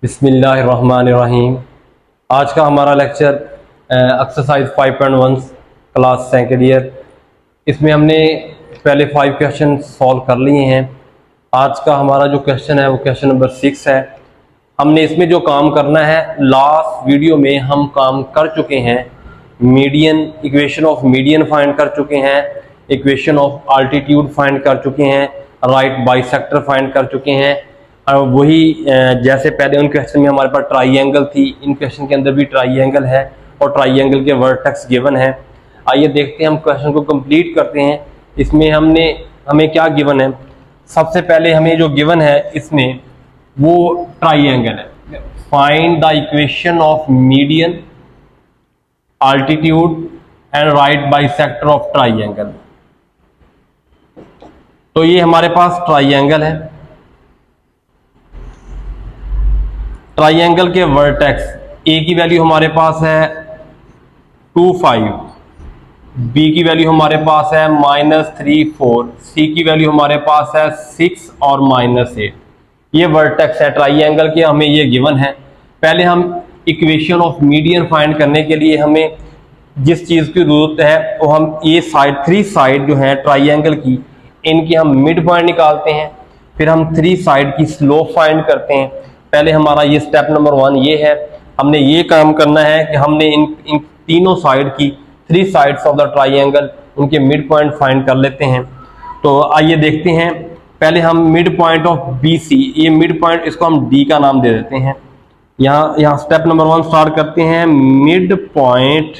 बिस्मिल्लाहिर्रहमानिर्रहीम। आज का हमारा lecture exercise 5.1 class second year. इसमें हमने पहले 5 क्वेश्चन सॉल्व कर लिए हैं। आज का हमारा जो क्वेश्चन है वो क्वेश्चन नंबर 6 है। हमने इसमें जो काम करना है, लास्ट वीडियो में हम काम कर चुके हैं, median equation of median find कर चुके हैं, इक्वेशन ऑफ अल्टीट्यूड फाइंड कर चुके हैं, राइट बाइसेक्टर फाइंड कर चुके हैं। और वही जैसे पहले उन क्वेश्चन में हमारे पास ट्राइएंगल थी, इन क्वेश्चन के अंदर भी ट्राइएंगल है और ट्राइएंगल के वर्टेक्स गिवन है। आइए देखते हैं, हम क्वेश्चन को कंप्लीट करते हैं। इसमें हमें क्या गिवन है? सबसे पहले हमें जो गिवन है इसमें वो ट्राइएंगल है। Find the equation of median altitude and right bisector of triangle. तो ये हमारे पास ट्राइएंगल है। ट्राइएंगल के वर्टेक्स ए की वैल्यू हमारे पास है 2, 5, बी की वैल्यू हमारे पास है -3, 4, सी की वैल्यू हमारे पास है 6 और -8। ये वर्टेक्स है ट्राइएंगल के, हमें ये गिवन है। पहले हम इक्वेशन ऑफ मीडियन फाइंड करने के लिए हमें जिस चीज़ की जरूरत है वो हम ये साइड, 3 साइड जो है ट्राइएंगल की, इनकी हम मिड पॉइंट निकालते हैं। फिर हम 3 साइड की स्लोप फाइंड करते हैं। पहले हमारा ये स्टेप नंबर 1 ये है। हमने ये काम करना है कि हमने इन तीनों साइड की, 3 साइड्स ऑफ द ट्राइएंगल, उनके मिड पॉइंट फाइंड कर लेते हैं। तो आइए देखते हैं। पहले हम mid point of B C, ये मिड पॉइंट, इसको हम डी का नाम दे देते हैं। यहाँ स्टेप नंबर 1 स्टार्ट करते हैं। Mid point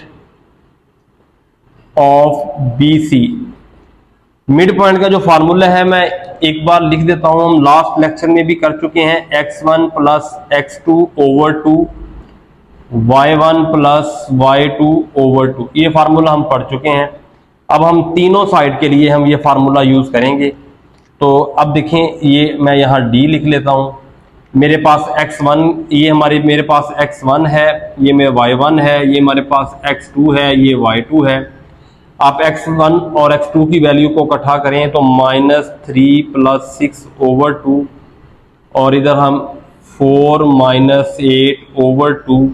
of B C, mid point का जो फार्मूला है मैं एक बार लिख देता हूं। हम लास्ट लेक्चर में भी कर चुके हैं। x1 + x2/2, y1 + y2/2, ये फार्मूला हम पढ़ चुके हैं। अब हम तीनों साइड के लिए हम ये फार्मूला यूज करेंगे। तो अब देखें, ये मैं यहाँ d लिख लेता हूँ। मेरे पास x1, ये मेरे पास x1 है, ये मेरा y1 है, ये हमारे पास x2 है, ये y2 है। आप x1 और x2 की वैल्यू को इकट्ठा करें तो -3 + 6/2, और इधर हम 4 - 8/2।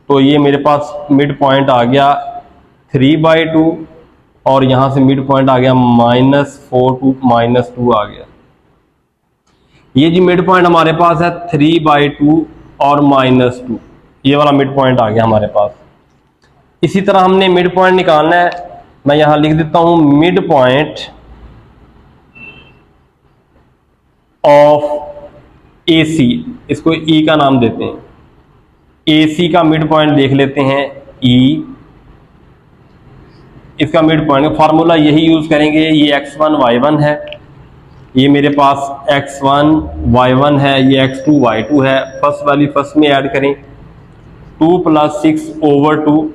तो ये मेरे पास मिड पॉइंट आ गया 3/2, और यहाँ से मिड पॉइंट आ गया -4 to -2 आ गया। ये जी मिड पॉइंट हमारे पास है 3/2 और -2, ये वाला मिड पॉइंट आ गया हमारे पास। इसी तरह हमने मिड पॉइंट निकालना है। मैं यहां लिख देता हूं मिड पॉइंट ऑफ ए सी, इसको ई का नाम देते हैं। ए सी का मिड पॉइंट देख लेते हैं, ई, इसका मिड पॉइंट फार्मूला यही यूज करेंगे। ये x1 y1 है, ये मेरे पास x1 y1 है, ये x2 y2 है। फर्स्ट वैल्यू फर्स्ट में ऐड करें, 2 + 6/2,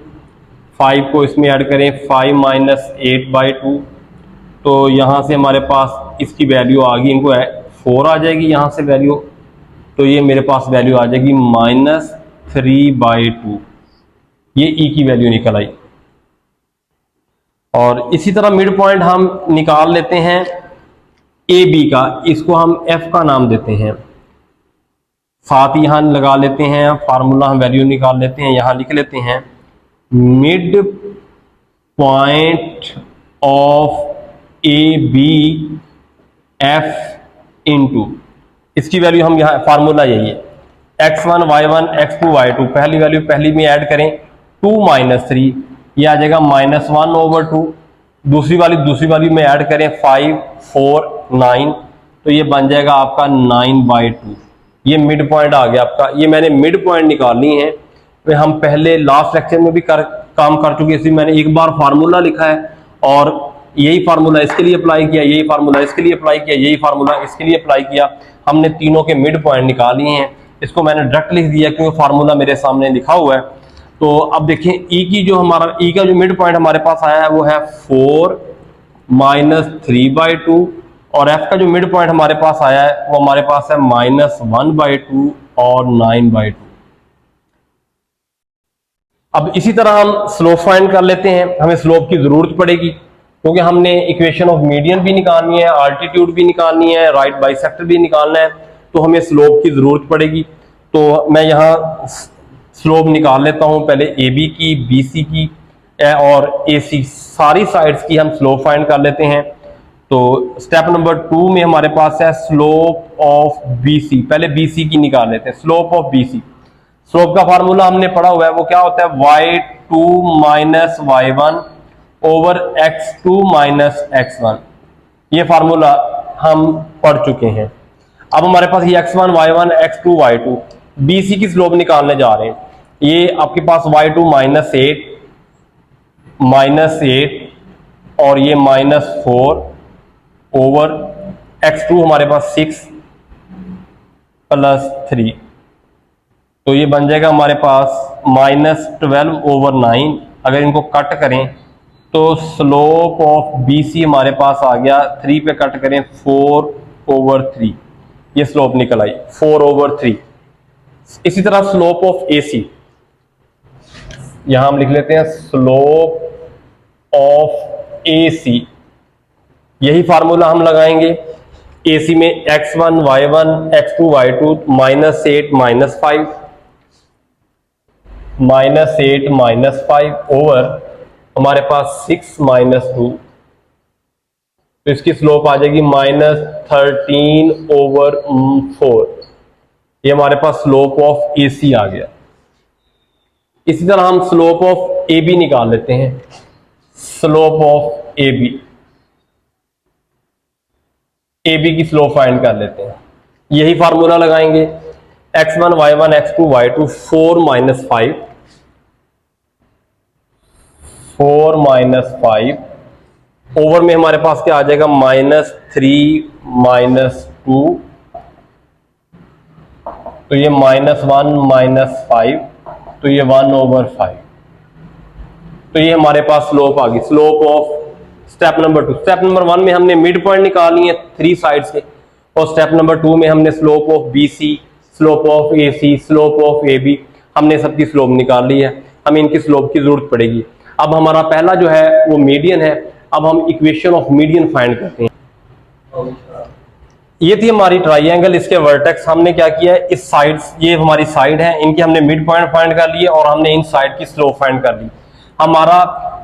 5 को इसमें ऐड करें, 5 - 8/2। तो यहाँ से हमारे पास इसकी वैल्यू आ गई, इनको 4 आ जाएगी यहाँ से वैल्यू। तो ये मेरे पास वैल्यू आ जाएगी -3/2, ये ई की वैल्यू निकल आई। और इसी तरह मिड पॉइंट हम निकाल लेते हैं ए बी का, इसको हम एफ का नाम देते हैं। साथ ही यहाँ लगा लेते हैं फार्मूला, हम वैल्यू निकाल लेते हैं, यहाँ लिख लेते हैं mid point of A B F into, इसकी वैल्यू हम यहाँ, फार्मूला यही है, x1 y1 x2 y2। पहली वैल्यू पहली में ऐड करें, 2 - 3, ये आ जाएगा -1/2। दूसरी वाली में ऐड करें, 5, 4, 9, तो ये बन जाएगा आपका 9/2। ये मिड पॉइंट आ गया आपका। ये मैंने मिड पॉइंट निकालनी है। हम पहले लास्ट लेक्चर में भी काम कर चुके हैं। इसलिए मैंने एक बार फार्मूला लिखा है और यही फार्मूला इसके लिए अप्लाई किया, यही फार्मूला इसके लिए अप्लाई किया, यही फार्मूला इसके लिए अप्लाई किया। हमने तीनों के मिड पॉइंट निकाल लिए हैं। इसको मैंने डायरेक्ट लिख दिया क्योंकि फार्मूला मेरे सामने लिखा हुआ है। तो अब देखें, ई का जो मिड पॉइंट हमारे पास आया है वो है 4 - 3/2, और एफ का जो मिड पॉइंट हमारे पास आया है वो हमारे पास है -1/2 और 9/2। अब इसी तरह हम स्लोप फाइंड कर लेते हैं। हमें स्लोप की जरूरत पड़ेगी क्योंकि हमने इक्वेशन ऑफ मीडियन भी निकालनी है, अल्टीट्यूड भी निकालनी है, राइट बाइसेक्टर भी निकालना है, तो हमें स्लोप की जरूरत पड़ेगी। तो मैं यहाँ स्लोप निकाल लेता हूँ, पहले ए बी की, बी सी की और ए सी, सारी साइड्स की हम स्लोप फाइंड कर लेते हैं। तो स्टेप नंबर 2 में हमारे पास है स्लोप ऑफ बी सी। पहले बी सी की निकाल लेते हैं, slope of B C. Slope का फार्मूला हमने पढ़ा हुआ है, वो क्या होता है, y2 minus y1 over x2 minus x1। ये फार्मूला हम पढ़ चुके हैं। अब हमारे पास ये x1 y1 x2 y2, BC की स्लोप निकालने जा रहे हैं। ये आपके पास y2 माइनस 8 और ये -4 ओवर x2 हमारे पास 6 प्लस 3, तो ये बन जाएगा हमारे पास -12 ओवर 9। अगर इनको कट करें तो स्लोप ऑफ BC हमारे पास आ गया, 3 पे कट करें 4 ओवर 3, ये स्लोप निकल आई 4 ओवर 3। इसी तरह स्लोप ऑफ AC, यहां हम लिख लेते हैं स्लोप ऑफ AC। यही फार्मूला हम लगाएंगे। AC में x1 y1 x2 y2 -8 -5 over हमारे पास 6 -2, तो इसकी स्लोप आ जाएगी -13 ओवर 4। ये हमारे पास स्लोप ऑफ AC आ गया। इसी तरह हम स्लोप ऑफ AB निकाल लेते हैं। स्लोप ऑफ AB की स्लोप फाइंड कर लेते हैं। यही फार्मूला लगाएंगे, x1 y1 x2 y2 4 -5 over में हमारे पास क्या आ जाएगा, -3 -2, तो ये -1 -5, तो ये 1 ओवर 5। तो ये हमारे पास स्लोप आ गई, slope of step number 2। Step number 1 में हमने मिड पॉइंट निकालनी है 3 साइड से, और स्टेप नंबर 2 में हमने slope of BC, slope of AC, slope of AB, हमने सबकी स्लोप निकाल ली है। हमें इनकी स्लोप की जरूरत पड़ेगी। अब हमारा पहला जो है वो मीडियन है। अब हम इक्वेशन ऑफ मीडियन फाइंड करते हैं। ये थी हमारी ट्राइंगल, इसके वर्टेक्स हमने क्या किया है, इस साइड, ये हमारी साइड है, इनके हमने मिड पॉइंट फाइंड कर लिए और हमने इन साइड की स्लोप फाइंड कर ली। हमारा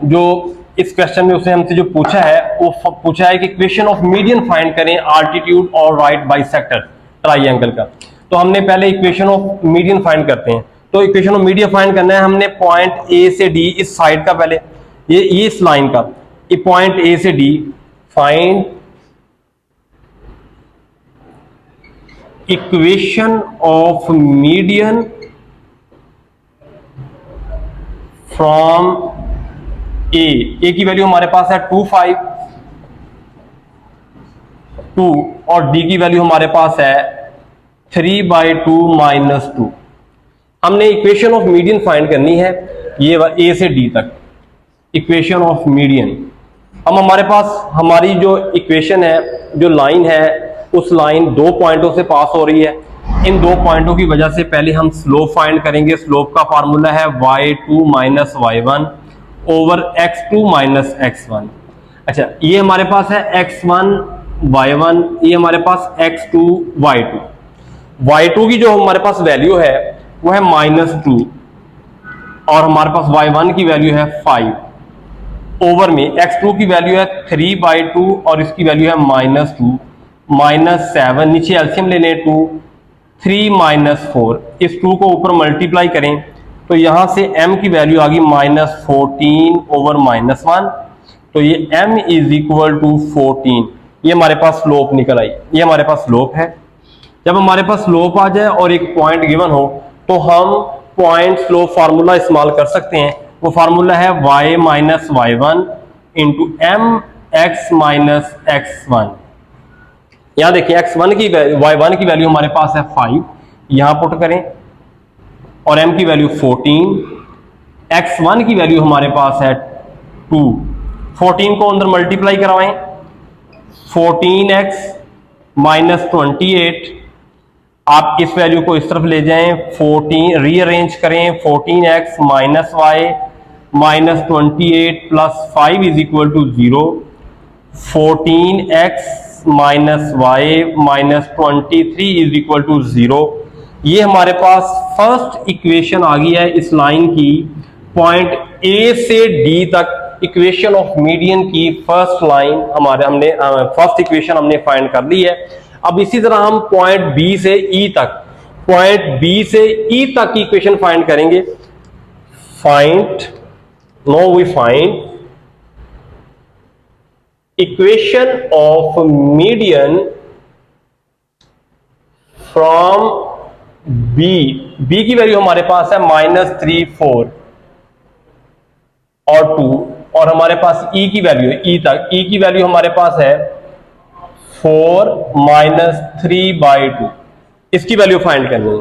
जो इस क्वेश्चन में उसने हमसे जो पूछा है, वो पूछा है कि इक्वेशन ऑफ मीडियन फाइंड करें आल्टीट्यूड और राइट बाइसेक्टर ट्राइंगल का। तो हमने पहले इक्वेशन ऑफ मीडियन फाइंड करते हैं। तो इक्वेशन ऑफ मीडियन फाइंड करना है, हमने पॉइंट A से D, इस साइड का पहले ये इस लाइन का, ये पॉइंट A से D find equation of median from A की वैल्यू हमारे पास है 2 5 2 और D की वैल्यू हमारे पास है 3/2 -2। हमने इक्वेशन ऑफ मीडियन फाइंड करनी है, ये A से D तक इक्वेशन ऑफ मीडियन। अब हमारे पास हमारी जो इक्वेशन है, जो लाइन है, उस लाइन 2 पॉइंटों से पास हो रही है। इन 2 पॉइंटों की वजह से पहले हम स्लोप फाइंड करेंगे। स्लोप का फार्मूला है y2 minus y1 over x2 minus x1। अच्छा, ये हमारे पास है x1 y1, ये हमारे पास x2 y2। y2 की जो हमारे पास वैल्यू है वो है -2 और हमारे पास y1 की वैल्यू है 5 ओवर में x2 की वैल्यू है 3/2 और इसकी वैल्यू है -2 -7, नीचे एलसीएम ले लें 2, 3 -4, इस 2 को ऊपर मल्टीप्लाई करें तो यहां से m की वैल्यू आ गई -14 ओवर -1, तो ये m इज इक्वल टू 14। ये हमारे पास स्लोप निकल आई, ये हमारे पास स्लोप है। जब हमारे पास स्लोप आ जाए और एक पॉइंट गिवन हो तो हम पॉइंट स्लोप फार्मूला इस्तेमाल कर सकते हैं। वो फार्मूला है y minus y1 into m x minus x1। यहां देखिए x1 की y1 की वैल्यू हमारे पास है 5, यहां पुट करें, और m की वैल्यू 14, x1 की वैल्यू हमारे पास है 2। 14 को अंदर मल्टीप्लाई करवाएं, 14x माइनस 28, आप इस वैल्यू को इस तरफ ले जाएं, 14 रीअरेंज करें, 14x minus y minus 28 plus 5 is equal to 0, 14x minus y minus 23 is equal to 0, ये हमारे पास फर्स्ट इक्वेशन आ गई है इस लाइन की, पॉइंट ए से डी तक इक्वेशन ऑफ मीडियन की फर्स्ट लाइन हमने फर्स्ट इक्वेशन हमने फाइंड कर ली है। अब इसी तरह हम पॉइंट बी से ई तक, पॉइंट बी से ई तक की इक्वेशन फाइंड करेंगे। Now we find equation of median from B, B की वैल्यू हमारे पास है -3, 4 और 2, और हमारे पास ई की वैल्यू है, ई तक, ई की वैल्यू हमारे पास है 4 - 3/2। इसकी वैल्यू फाइंड करनी है।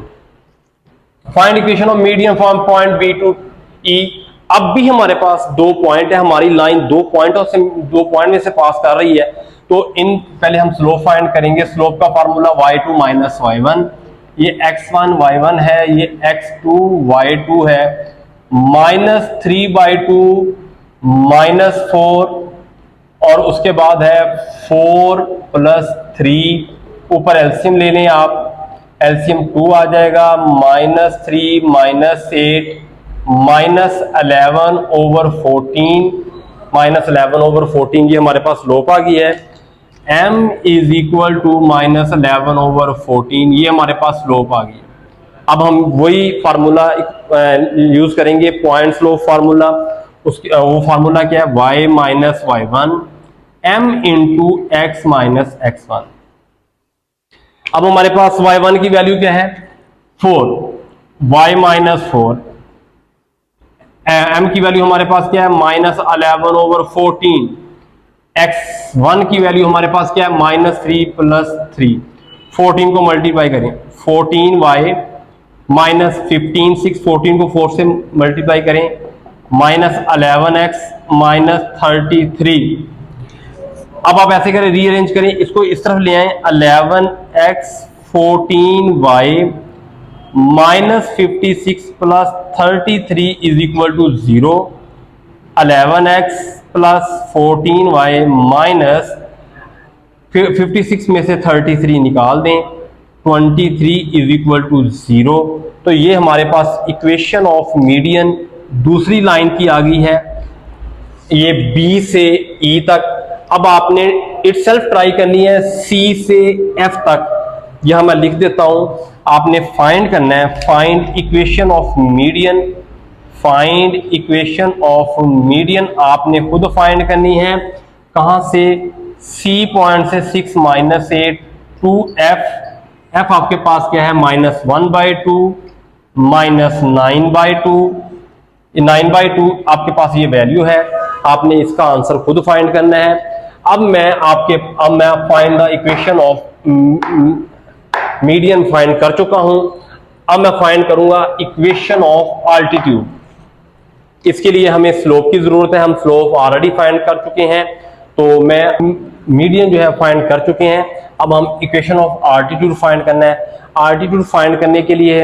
Find equation of median from point B to E. अब भी हमारे पास 2 पॉइंट है, हमारी लाइन 2 पॉइंट में से पास कर रही है, तो इन पहले हम स्लोप फाइंड करेंगे। स्लोप का फार्मूला y2 - y1, ये x1 y1 है, ये x2 y2 है, -3/2 -4, और उसके बाद है 4 + 3, ऊपर एलसीएम ले लें आप, एलसीएम 2 आ जाएगा, -3 - 8 -11/14, -11/14 ये हमारे पास स्लोप आ गई है। m = -11/14, ये हमारे पास स्लोप आ गई। अब हम वही फार्मूला यूज करेंगे, पॉइंट स्लोप फार्मूला। वो फार्मूला क्या है, y - y1 m × x - x1। अब हमारे पास y1 की वैल्यू क्या है, 4, y - 4, m की वैल्यू हमारे पास क्या है, -11/14, x1 की वैल्यू हमारे पास क्या है, -3 + 3, 14 को मल्टीप्लाई करें, 14y -15, 6, 14 को 4 से मल्टीप्लाई करें, -11x -33। अब आप ऐसे करें, रीअरेंज करें, इसको इस तरफ ले आए, 11x 14y -56 + 33 = 0, 11x + 14y -56 में से 33 निकाल दें, 23 = 0। तो ये हमारे पास इक्वेशन ऑफ मीडियन दूसरी लाइन की आ गई है, ये बी से ई तक। अब आपने इटसेल्फ ट्राई करनी है सी से एफ तक, यह मैं लिख देता हूं। आपने फाइंड करना है, find equation of median, find equation of median आपने खुद फाइंड करनी है। कहां से, सी पॉइंट से 6 - 8 टू एफ, एफ आपके पास क्या है, -1/2 -9/2, 9/2 आपके पास ये वैल्यू है, आपने इसका आंसर खुद फाइंड करना है। अब मैं find the equation of median find कर चुका हूं। अब मैं फाइंड करूंगा इक्वेशन ऑफ आल्टीट्यूड। इसके लिए हमें स्लोप की जरूरत है, हम स्लोप ऑलरेडी फाइंड कर चुके हैं, तो मैं मीडियन जो है फाइंड कर चुके हैं। अब हम इक्वेशन ऑफ आल्टीट्यूड फाइंड करना है। आल्टीट्यूड फाइंड करने के लिए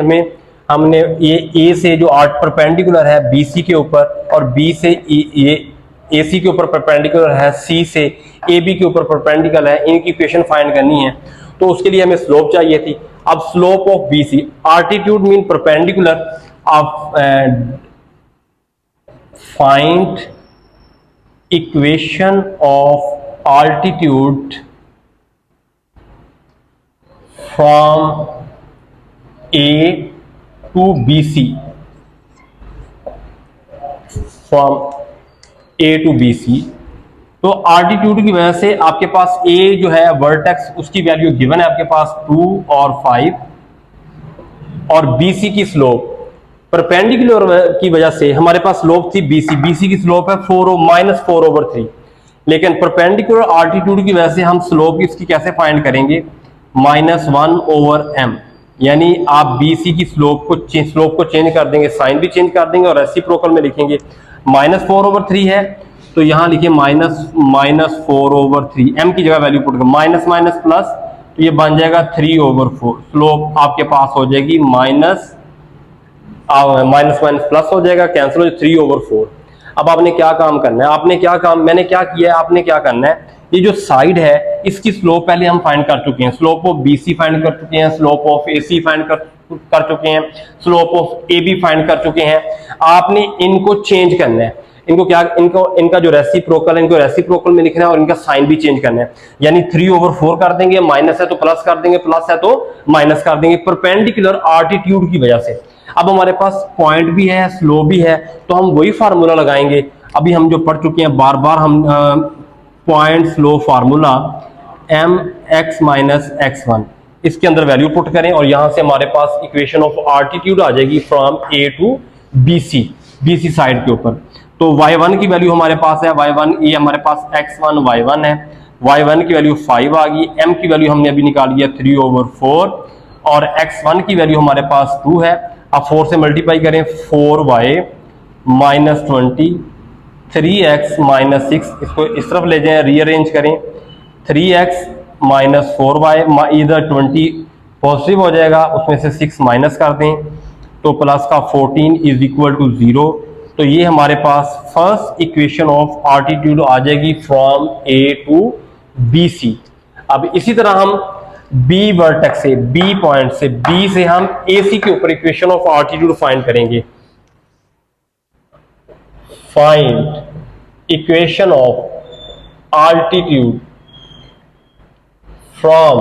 हमने ये ए से जो परपेंडिकुलर है बीसी के ऊपर, और बी से ये AC के ऊपर परपेंडिकुलर है सी से AB के ऊपर परपेंडिकुलर है, इनकी इक्वेशन फाइंड करनी है। तो उसके लिए हमें स्लोप चाहिए थी। अब slope of BC, altitude mean perpendicular, आप find equation of altitude from A to BC, फ्रॉम A to BC। तो आल्टीट्यूड की वजह से आपके पास A जो है वर्टेक्स, उसकी वैल्यू गिवन है आपके पास 2 और 5, और BC की स्लोप परपेंडिकुलर की वजह से हमारे पास स्लोप थी BC की स्लोप है -4/3, लेकिन परपेंडिकुलर आल्टीट्यूड की वजह से हम स्लोप इसकी कैसे फाइंड करेंगे, -1/m, यानी आप BC की स्लोप को चेंज कर देंगे, साइन भी चेंज कर देंगे और रेसिप्रोकल में लिखेंगे। -4/3 है तो यहां लिखिए -4/3, m की जगह वैल्यू पुट कर, माइनस माइनस प्लस, तो ये बन जाएगा 3/4। स्लोप आपके पास हो जाएगी माइनस माइनस प्लस हो जाएगा, कैंसिल हो जाएगा, 3/4। अब आपने क्या काम करना है, मैंने क्या किया है, आपने क्या करना है, ये जो साइड है इसकी स्लोप पहले हम फाइंड कर चुके हैं, स्लोप ऑफ BC फाइंड कर चुके हैं, स्लोप ऑफ AC फाइंड कर कर चुके हैं, slope of A B find कर चुके हैं। आपने इनको चेंज करना है, इनको क्या, इनका जो रेसिप्रोकल है, इनको रेसिप्रोकल में लिखना है और इनका साइन भी चेंज करना है। यानी 3/4 कर देंगे, माइनस है तो प्लस कर देंगे, प्लस है तो माइनस कर देंगे, परपेंडिकुलर आल्टीट्यूड की वजह से। अब हमारे पास पॉइंट भी है, स्लोप भी है, तो हम वही फार्मूला लगाएंगे अभी हम जो पढ़ चुके हैं बार बार। हम point slope formula m x minus x1, इसके अंदर वैल्यू पुट करें और यहां से हमारे पास इक्वेशन ऑफ आल्टीट्यूड आ जाएगी from A to B C side के ऊपर। तो y1 की वैल्यू हमारे पास है, y1 ये हमारे पास x1 y1 है, y1 की वैल्यू 5 आ गई, m की वैल्यू हमने अभी निकाली है 3/4 और x1 की वैल्यू हमारे पास 2 है। अब 4 से मल्टीप्लाई करें, 4y माइनस 20, 3x माइनस 6, इसको इस तरफ ले जाएं, रीअरेंज करें, 3x माइनस 4y, इधर 20 पॉजिटिव हो जाएगा, उसमें से 6 माइनस कर दें तो प्लस का 14 इज इक्वल टू 0। तो ये हमारे पास फर्स्ट इक्वेशन ऑफ आल्टीट्यूड आ जाएगी from A to B C. अब इसी तरह हम बी वर्टेक्स से, बी पॉइंट से, बी से हम ए सी के ऊपर इक्वेशन ऑफ आल्टीट्यूड फाइंड करेंगे। Find equation of altitude from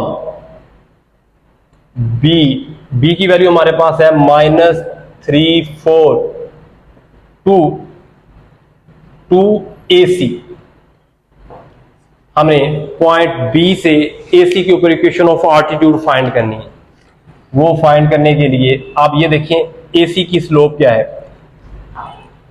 B, B की वैल्यू हमारे पास है -342 AC। हमें पॉइंट बी से AC के ऊपर इक्वेशन ऑफ आल्टीट्यूड फाइंड करनी है। वो फाइंड करने के लिए आप ये देखें AC की स्लोप क्या है,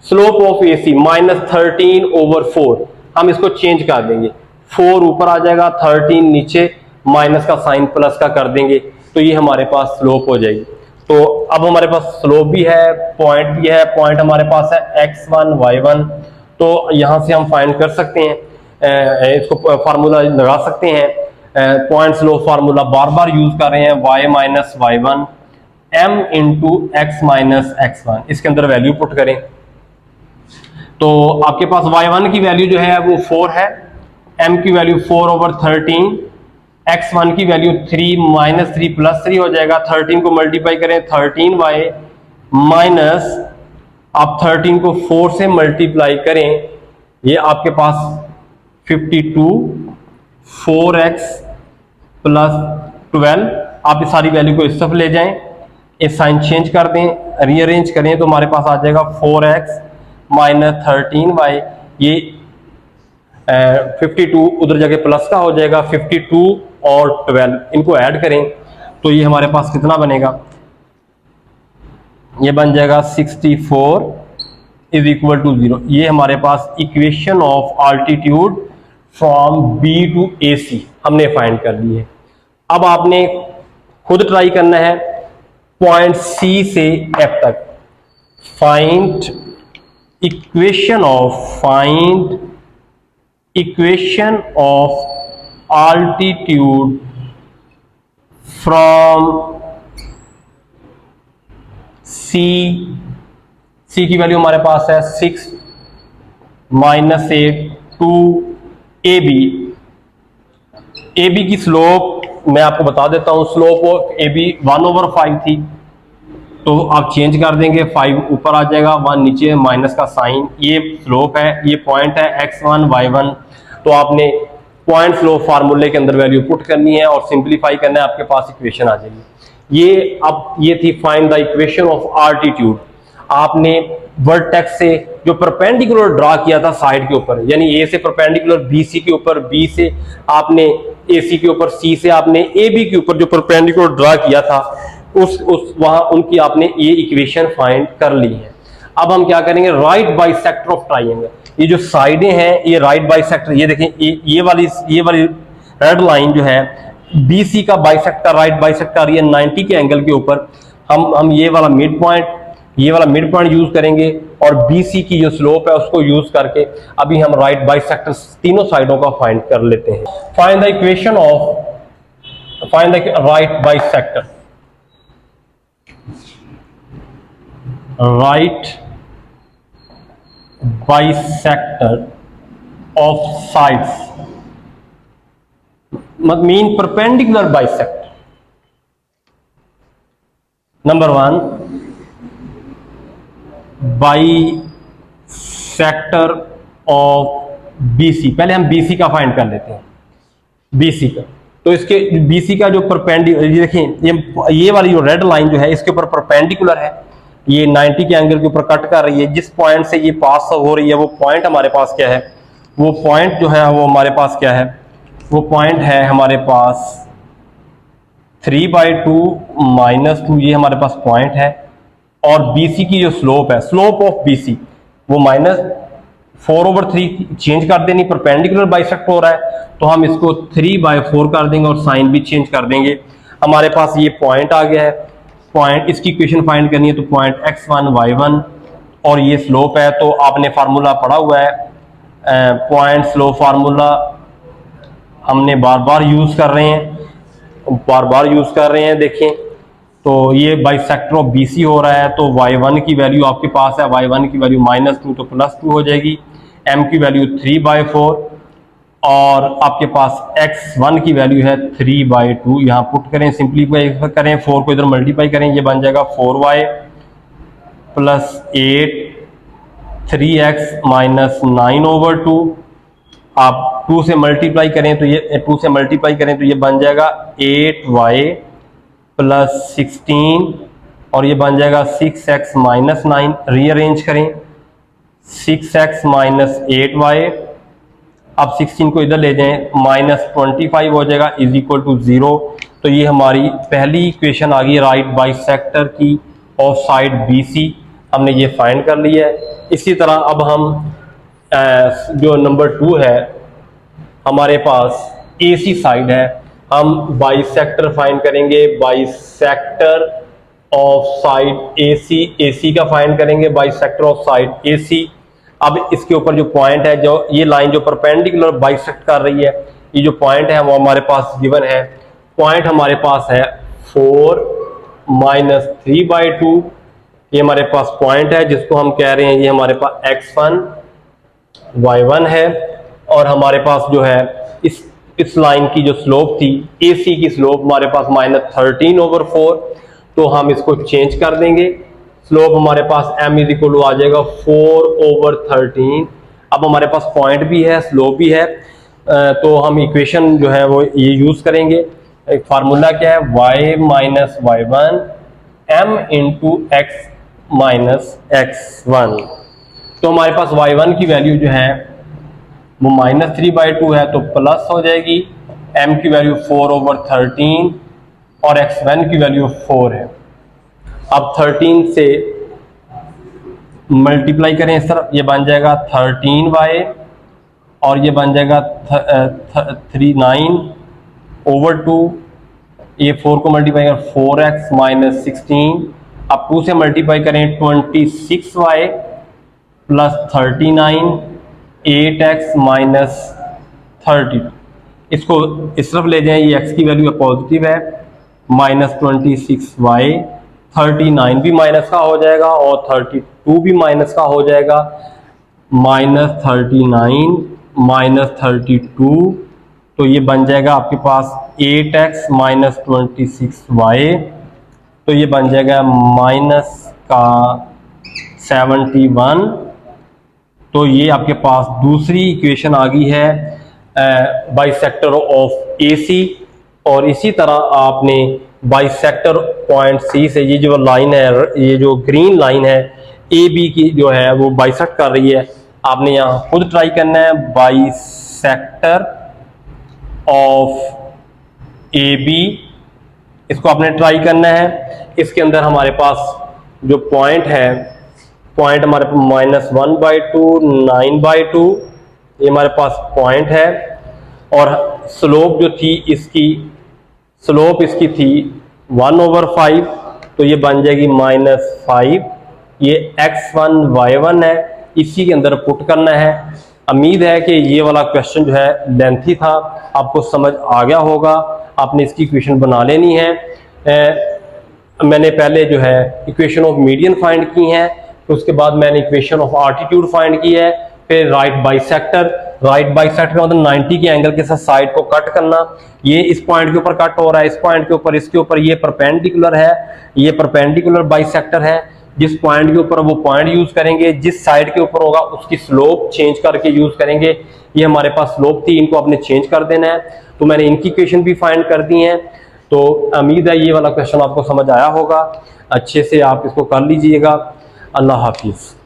स्लोप ऑफ AC -13/4। हम इसको चेंज कर देंगे, 4 ऊपर आ जाएगा, 13 नीचे, माइनस का साइन प्लस का कर देंगे, तो ये हमारे पास स्लोप हो जाएगी। तो अब हमारे पास स्लोप भी है, पॉइंट भी है, पॉइंट हमारे पास है x1 y1, तो यहां से हम फाइंड कर सकते हैं, इसको फार्मूला लगा सकते हैं। पॉइंट स्लोप फार्मूला बार बार यूज कर रहे हैं, y minus y1 m into x minus x1, इसके अंदर वैल्यू पुट करें तो आपके पास y1 की वैल्यू जो है वो 4 है, m की वैल्यू 4/13, x1 की वैल्यू 3 -3 + 3 हो जाएगा। 13 को मल्टीप्लाई करें, 13y माइनस, आप 13 को 4 से मल्टीप्लाई करें, ये आपके पास 52, 4x + 12। आप इस सारी वैल्यू को इस तरफ ले जाएं, इस साइन चेंज कर दें, रीअरेंज करें तो हमारे पास आ जाएगा 4x माइनस 13y, ये 52 उधर जगह प्लस का हो जाएगा, 52 और 12 इनको ऐड करें तो ये हमारे पास कितना बनेगा, ये बन जाएगा 64 इज इक्वल टू 0। ये हमारे पास equation of altitude from B to A C हमने फाइंड कर ली है। अब आपने खुद ट्राई करना है पॉइंट सी से एफ तक। Find equation of altitude from C की वैल्यू हमारे पास है 6 -8 टू AB। AB की स्लोप मैं आपको बता देता हूं, स्लोप ऑफ AB 1/5 थी, तो आप चेंज कर देंगे, 5 ऊपर आ जाएगा, 1 नीचे, माइनस का साइन, ये स्लोप है, ये पॉइंट है x1 y1। तो आपने पॉइंट स्लोप फार्मूले के अंदर वैल्यू पुट करनी है और सिंपलीफाई करना है, आपके पास इक्वेशन आ जाएगी। ये थी find the equation of altitude. आपने वर्टेक्स से जो परपेंडिकुलर ड्रा किया था साइड के ऊपर, यानी ए से परपेंडिकुलर BC के ऊपर, B से आपने AC के ऊपर, C से आपने AB के ऊपर जो परपेंडिकुलर ड्रा किया था, उस वहां उनकी आपने ये इक्वेशन फाइंड कर ली है। अब हम क्या करेंगे, राइट बाइसेक्टर ऑफ ट्राइंगल, ये जो साइडें हैं ये राइट बाइसेक्टर, ये देखें, ये वाली रेड लाइन जो है BC का बाइसेक्टर, राइट बाइसेक्टर, ये 90 के एंगल के ऊपर हम ये वाला मिड पॉइंट यूज करेंगे और BC की जो स्लोप है उसको यूज करके अभी हम राइट बाइसेक्टर तीनों साइडों का फाइंड कर लेते हैं। Find the equation of right bisector, right bisector of sides mean perpendicular bisector। Number 1, by sector of BC. पहले हम बीसी का फाइंड कर लेते हैं, बीसी का। तो इसके बीसी का जो परपेंडिकुलर, ये देखें, ये वाली जो रेड लाइन जो है इसके ऊपर परपेंडिकुलर है, ये 90 के एंगल के ऊपर कट कर रही है। जिस पॉइंट से ये पास हो रही है वो पॉइंट हमारे पास क्या है, वो पॉइंट जो है वो हमारे पास क्या है, वो पॉइंट है हमारे पास 3/2 -2, ये हमारे पास पॉइंट है। और बीसी की जो स्लोप है, स्लोप ऑफ बीसी वो -4/3 चेंज कर देनी, परपेंडिकुलर बाइसेक्ट हो रहा है तो हम इसको 3/4 कर देंगे और साइन भी चेंज कर देंगे। हमारे पास ये पॉइंट आ गया है, पॉइंट, इसकी इक्वेशन फाइंड करनी है तो पॉइंट x1 y1 और ये स्लोप है। तो आपने फार्मूला पढ़ा हुआ है, पॉइंट स्लोप फार्मूला हमने बार बार यूज कर रहे हैं, देखें तो ये बाइसेक्टर ऑफ बीसी हो रहा है तो y1 की वैल्यू आपके पास है, y1 की वैल्यू -2 तो +2 हो जाएगी, m की वैल्यू 3/4 और आपके पास x1 की वैल्यू है 3/2। यहाँ पुट करें, सिंपलीफाई करें, 4 को इधर मल्टीप्लाई करें, ये बन जाएगा 4y + 8 3x - 9/2। आप 2 से मल्टीप्लाई करें तो ये बन जाएगा 8y + 16 और ये बन जाएगा 6x - 9। रीअरेंज करें, 6x - 8y, अब 16 को इधर ले जाएं, -25 हो जाएगा = 0। तो ये हमारी पहली इक्वेशन आ गई राइट बाइसेक्टर की ऑफ साइड BC, हमने ये फाइंड कर लिया है। इसी तरह अब हम जो नंबर 2 है हमारे पास AC साइड है, हम बाइसेक्टर फाइंड करेंगे, बाइसेक्टर ऑफ साइड AC का फाइंड करेंगे, बाइसेक्टर ऑफ साइड AC। अब इसके ऊपर जो पॉइंट है, जो ये लाइन जो परपेंडिकुलर बाइसेक्ट कर रही है, ये जो पॉइंट है वो हमारे पास गिवन है, पॉइंट हमारे पास है 4 - 3/2, ये हमारे पास पॉइंट है जिसको हम कह रहे हैं, ये हमारे पास x1 y1 है। और हमारे पास जो है इस लाइन की जो स्लोप थी, AC की स्लोप हमारे पास -13/4, तो हम इसको चेंज कर देंगे, स्लोप हमारे पास m = आ जाएगा 4/13। अब हमारे पास पॉइंट भी है, स्लोप भी है, तो हम इक्वेशन जो है वो ये यूज करेंगे। एक फार्मूला क्या है, y - y1 m × x - x1। तो हमारे पास y1 की वैल्यू जो है वो -3/2 है तो प्लस हो जाएगी, m की वैल्यू 4/13 और x1 की वैल्यू 4 है। अब 13 से मल्टीप्लाई करें इस तरफ, ये बन जाएगा 13y और ये बन जाएगा 39/2, ये 4 को मल्टीप्लाई करें 4x - 16। अब 2 से मल्टीप्लाई करें 26y + 39 8x - 32। इसको इस तरफ ले जाएं, ये x की वैल्यू पॉजिटिव है, -26y, 39 भी माइनस का हो जाएगा और 32 भी माइनस का हो जाएगा, -39 - 32, तो ये बन जाएगा आपके पास 8x - 26y, तो ये बन जाएगा -71। तो ये आपके पास दूसरी इक्वेशन आ गई है बाइसेक्टर ऑफ AC। और इसी तरह आपने बाइसेक्टर पॉइंट C से, ये जो लाइन है, ये जो ग्रीन लाइन है AB की जो है वो बाइसेक्ट कर रही है, आपने यहाँ खुद ट्राई करना है, बाइसेक्टर ऑफ AB, इसको आपने ट्राई करना है। इसके अंदर हमारे पास जो पॉइंट है, पॉइंट हमारे पास -1/2 9/2, ये हमारे पास पॉइंट है। और स्लोप जो थी इसकी, स्लोप इसकी थी 1/5, तो ये बन जाएगी -5। ये x1 y1 है, इसी के अंदर पुट करना है। उम्मीद है कि ये वाला क्वेश्चन जो है लेंथी था, आपको समझ आ गया होगा, आपने इसकी इक्वेशन बना लेनी है। मैंने पहले जो है इक्वेशन ऑफ मीडियन फाइंड की है, तो उसके बाद मैंने इक्वेशन ऑफ आल्टीट्यूड फाइंड की है, फिर राइट बाइसेक्टर, राइट बाइसेक्टर का मतलब 90 के एंगल के साथ साइड को कट करना। ये इस पॉइंट के ऊपर कट हो रहा है, इस पॉइंट के ऊपर, इसके ऊपर, ये परपेंडिकुलर है, ये परपेंडिकुलर बाइसेक्टर है। जिस पॉइंट के ऊपर वो पॉइंट यूज करेंगे, जिस साइड के ऊपर होगा उसकी स्लोप चेंज करके यूज करेंगे। ये हमारे पास स्लोप थी, इनको आपने चेंज कर देना है। तो मैंने इनकी इक्वेशन भी फाइंड कर दी है। तो उम्मीद है ये वाला क्वेश्चन आपको समझ आया होगा, अच्छे से आप इसको कर लीजिएगा। अल्लाह हाफिज।